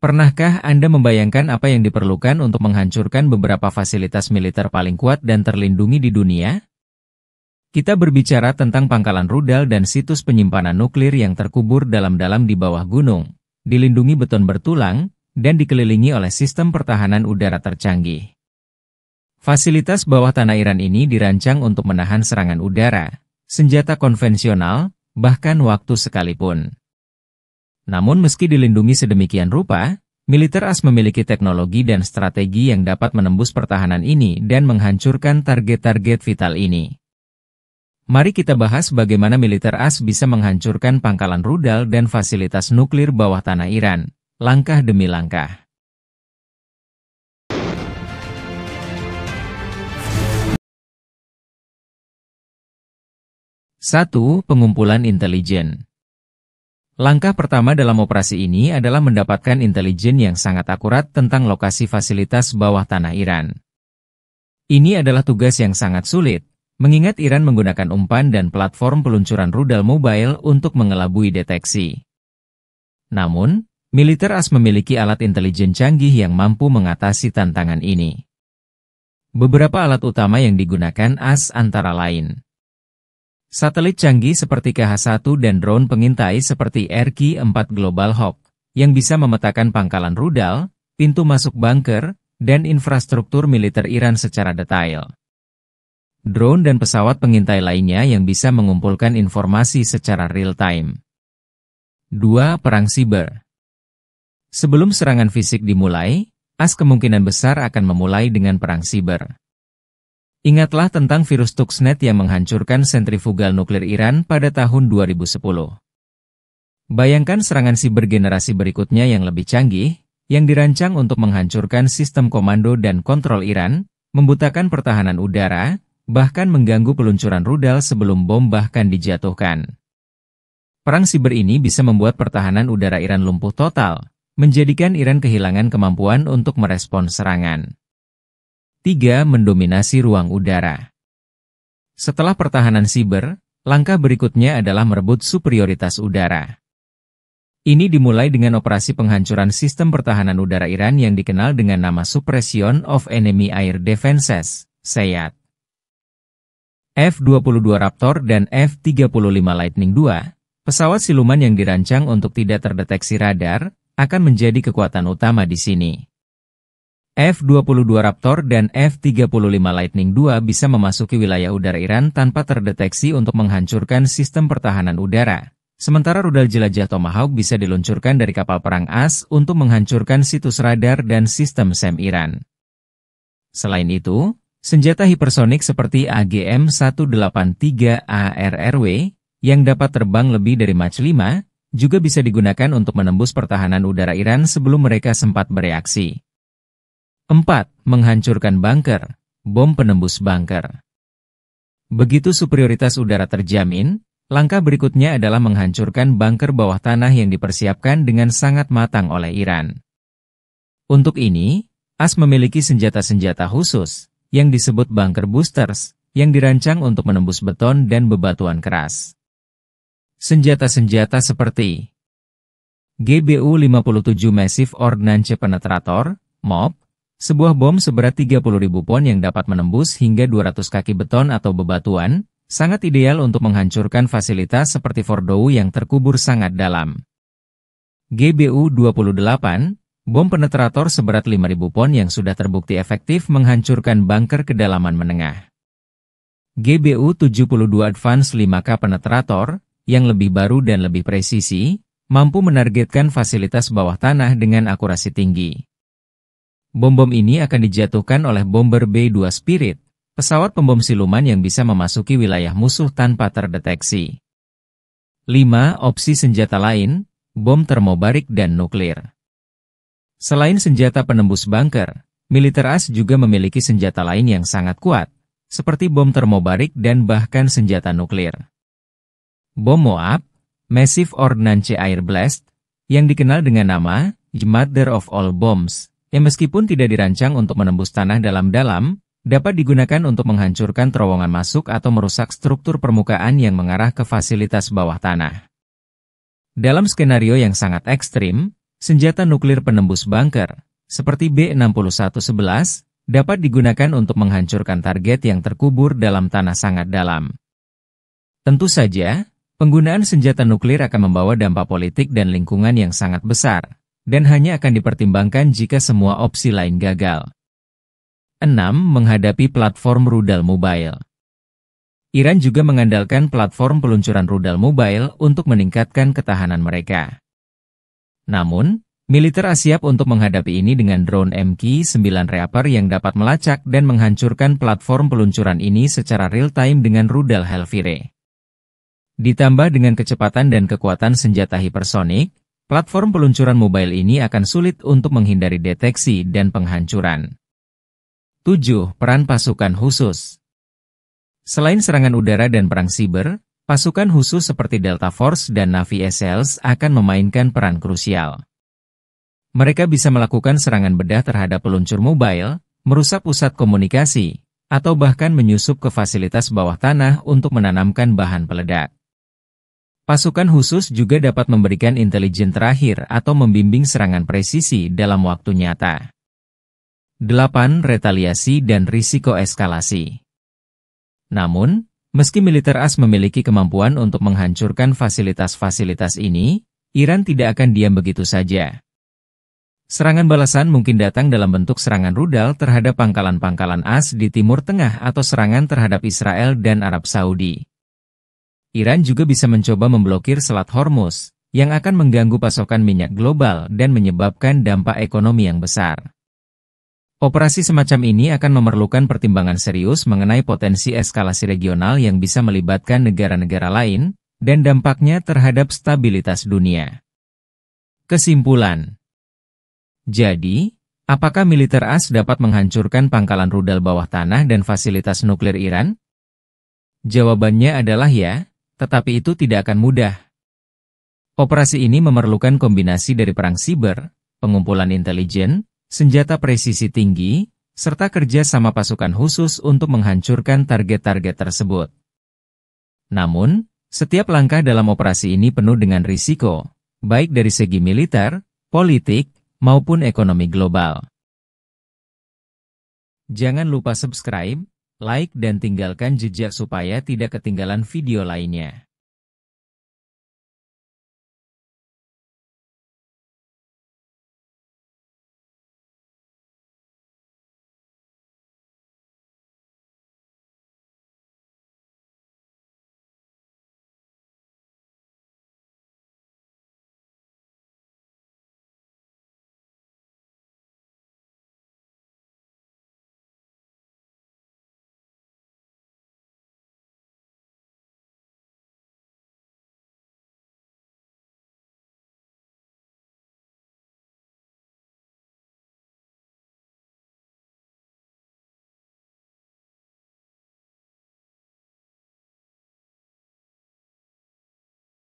Pernahkah Anda membayangkan apa yang diperlukan untuk menghancurkan beberapa fasilitas militer paling kuat dan terlindungi di dunia? Kita berbicara tentang pangkalan rudal dan situs penyimpanan nuklir yang terkubur dalam-dalam di bawah gunung, dilindungi beton bertulang, dan dikelilingi oleh sistem pertahanan udara tercanggih. Fasilitas bawah tanah Iran ini dirancang untuk menahan serangan udara, senjata konvensional, bahkan waktu sekalipun. Namun meski dilindungi sedemikian rupa, militer AS memiliki teknologi dan strategi yang dapat menembus pertahanan ini dan menghancurkan target-target vital ini. Mari kita bahas bagaimana militer AS bisa menghancurkan pangkalan rudal dan fasilitas nuklir bawah tanah Iran, langkah demi langkah. Satu, pengumpulan intelijen. Langkah pertama dalam operasi ini adalah mendapatkan intelijen yang sangat akurat tentang lokasi fasilitas bawah tanah Iran. Ini adalah tugas yang sangat sulit, mengingat Iran menggunakan umpan dan platform peluncuran rudal mobile untuk mengelabui deteksi. Namun, militer AS memiliki alat intelijen canggih yang mampu mengatasi tantangan ini. Beberapa alat utama yang digunakan AS antara lain: satelit canggih seperti KH-1 dan drone pengintai seperti RQ-4 Global Hawk, yang bisa memetakan pangkalan rudal, pintu masuk bunker, dan infrastruktur militer Iran secara detail. Drone dan pesawat pengintai lainnya yang bisa mengumpulkan informasi secara real-time. 2. Perang siber. Sebelum serangan fisik dimulai, AS kemungkinan besar akan memulai dengan perang siber. Ingatlah tentang virus Stuxnet yang menghancurkan sentrifugal nuklir Iran pada tahun 2010. Bayangkan serangan siber generasi berikutnya yang lebih canggih, yang dirancang untuk menghancurkan sistem komando dan kontrol Iran, membutakan pertahanan udara, bahkan mengganggu peluncuran rudal sebelum bom bahkan dijatuhkan. Perang siber ini bisa membuat pertahanan udara Iran lumpuh total, menjadikan Iran kehilangan kemampuan untuk merespons serangan. 3. Mendominasi ruang udara. Setelah pertahanan siber, langkah berikutnya adalah merebut superioritas udara. Ini dimulai dengan operasi penghancuran sistem pertahanan udara Iran yang dikenal dengan nama Suppression of Enemy Air Defenses, SEAD. F-22 Raptor dan F-35 Lightning II, pesawat siluman yang dirancang untuk tidak terdeteksi radar, akan menjadi kekuatan utama di sini. F-22 Raptor dan F-35 Lightning II bisa memasuki wilayah udara Iran tanpa terdeteksi untuk menghancurkan sistem pertahanan udara, sementara rudal jelajah Tomahawk bisa diluncurkan dari kapal perang AS untuk menghancurkan situs radar dan sistem SAM Iran. Selain itu, senjata hipersonik seperti AGM-183 ARRW, yang dapat terbang lebih dari Mach 5, juga bisa digunakan untuk menembus pertahanan udara Iran sebelum mereka sempat bereaksi. 4. Menghancurkan bunker, bom penembus bunker. Begitu superioritas udara terjamin, langkah berikutnya adalah menghancurkan bunker bawah tanah yang dipersiapkan dengan sangat matang oleh Iran. Untuk ini, AS memiliki senjata-senjata khusus, yang disebut bunker boosters, yang dirancang untuk menembus beton dan bebatuan keras. Senjata-senjata seperti GBU-57 Massive Ordnance Penetrator, MOP, sebuah bom seberat 30.000 pon yang dapat menembus hingga 200 kaki beton atau bebatuan, sangat ideal untuk menghancurkan fasilitas seperti Fordow yang terkubur sangat dalam. GBU-28, bom penetrator seberat 5.000 pon yang sudah terbukti efektif menghancurkan bunker kedalaman menengah. GBU-72 Advance 5K Penetrator, yang lebih baru dan lebih presisi, mampu menargetkan fasilitas bawah tanah dengan akurasi tinggi. Bom-bom ini akan dijatuhkan oleh bomber B-2 Spirit, pesawat pembom siluman yang bisa memasuki wilayah musuh tanpa terdeteksi. 5. Opsi senjata lain, bom termobarik dan nuklir. Selain senjata penembus bunker, militer AS juga memiliki senjata lain yang sangat kuat, seperti bom termobarik dan bahkan senjata nuklir. Bom MOAB, Massive Ordnance Air Blast, yang dikenal dengan nama Mother of All Bombs, yang meskipun tidak dirancang untuk menembus tanah dalam-dalam, dapat digunakan untuk menghancurkan terowongan masuk atau merusak struktur permukaan yang mengarah ke fasilitas bawah tanah. Dalam skenario yang sangat ekstrim, senjata nuklir penembus bunker, seperti B-6111, dapat digunakan untuk menghancurkan target yang terkubur dalam tanah sangat dalam. Tentu saja, penggunaan senjata nuklir akan membawa dampak politik dan lingkungan yang sangat besar, dan hanya akan dipertimbangkan jika semua opsi lain gagal. 6. Menghadapi platform rudal mobile. Iran juga mengandalkan platform peluncuran rudal mobile untuk meningkatkan ketahanan mereka. Namun, militer siap untuk menghadapi ini dengan drone MQ-9 Reaper yang dapat melacak dan menghancurkan platform peluncuran ini secara real-time dengan rudal Hellfire. Ditambah dengan kecepatan dan kekuatan senjata hipersonik, platform peluncuran mobile ini akan sulit untuk menghindari deteksi dan penghancuran. 7. Peran pasukan khusus. Selain serangan udara dan perang siber, pasukan khusus seperti Delta Force dan Navy SEALs akan memainkan peran krusial. Mereka bisa melakukan serangan bedah terhadap peluncur mobile, merusak pusat komunikasi, atau bahkan menyusup ke fasilitas bawah tanah untuk menanamkan bahan peledak. Pasukan khusus juga dapat memberikan intelijen terakhir atau membimbing serangan presisi dalam waktu nyata. 8. Retaliasi dan risiko eskalasi. Namun, meski militer AS memiliki kemampuan untuk menghancurkan fasilitas-fasilitas ini, Iran tidak akan diam begitu saja. Serangan balasan mungkin datang dalam bentuk serangan rudal terhadap pangkalan-pangkalan AS di Timur Tengah atau serangan terhadap Israel dan Arab Saudi. Iran juga bisa mencoba memblokir Selat Hormuz, yang akan mengganggu pasokan minyak global dan menyebabkan dampak ekonomi yang besar. Operasi semacam ini akan memerlukan pertimbangan serius mengenai potensi eskalasi regional yang bisa melibatkan negara-negara lain, dan dampaknya terhadap stabilitas dunia. Kesimpulan. Jadi, apakah militer AS dapat menghancurkan pangkalan rudal bawah tanah dan fasilitas nuklir Iran? Jawabannya adalah ya, tetapi itu tidak akan mudah. Operasi ini memerlukan kombinasi dari perang siber, pengumpulan intelijen, senjata presisi tinggi, serta kerja sama pasukan khusus untuk menghancurkan target-target tersebut. Namun, setiap langkah dalam operasi ini penuh dengan risiko, baik dari segi militer, politik, maupun ekonomi global. Jangan lupa subscribe, like dan tinggalkan jejak supaya tidak ketinggalan video lainnya.